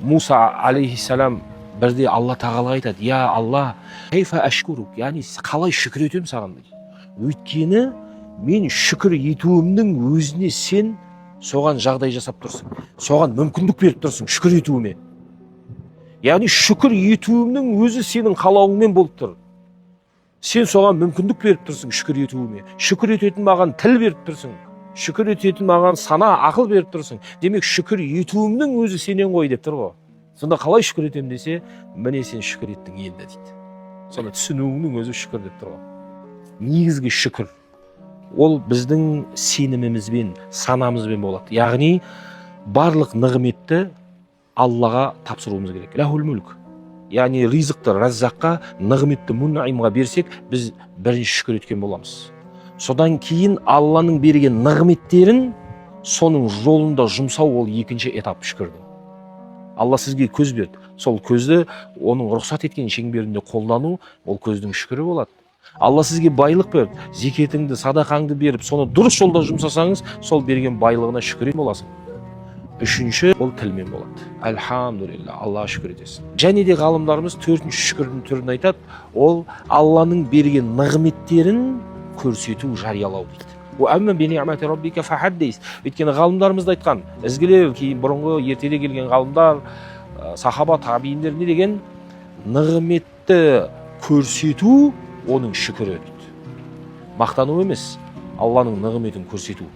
Musa алейхиссалам бірде Алла тағала айтады: я Алла, кайфа ашкурук, яғни қалай шүкір етемін саған дейді. Өйткені мен шүкір етуімнің өзіне сен соған жағдай жасап тұрсың, соған мүмкіндік беріп тұрсың шүкір етуіме. Яғни шүкір етуімнің өзі сенің қалауыңмен болып тұр. Сен соған мүмкіндік беріп тұрсың шүкір етуіме. Шүкір ететін маған тіл беріп тұрсың. Шүкір ететін маған сана, ақыл беріп тұрсың. Демек шүкір етуімнің өзі сенен ғой деп тұр ғой. Сонда қалай шүкір етемін десе, міне сен шүкір еттің енді дейді. Сонда түсінуіңнің өзі шүкір деп тұр ғой. Негізгі шүкір ол біздің сенімімізбен, санамызбен болады. Яғни барлық нығметті Аллаға тапсыруымыз керек. Лахул мүлк. Яғни ризықты раззаққа, нығметті мұнайымға берсек, біз бірінші шүкір еткен боламыз. Содан кейін Алланың берген нығметтерін соның жолында жұмсау ол екінші этап шүкірдің. Алла сізге көз берді. Сол көзді оның рұқсат еткен шеңберінде қолдану ол көздің шүкірі болады. Алла сізге байлық берді. Зекетіңді, садақаңды беріп, соны дұрыс жолда жұмсасаңыз, сол берген байлығына шүкір боласың. Үшінші ол тілмен болады. Альхамдулилля, Аллаға шүкір етесің. Және де ғалымдарымыз төртінші шүкірдің түрін айтады. Ол Алланың берген нығметтерін көрсету, жариялау дейді. Өйткені ғалымдарымыз да айтқан, ізгілер, кейін бұрынғы ертеде келген ғалымдар, сахаба, табииндер не деген? Нығметті көрсету оның шүкірі дейді. Мақтану емес, Алланың нығметін көрсету.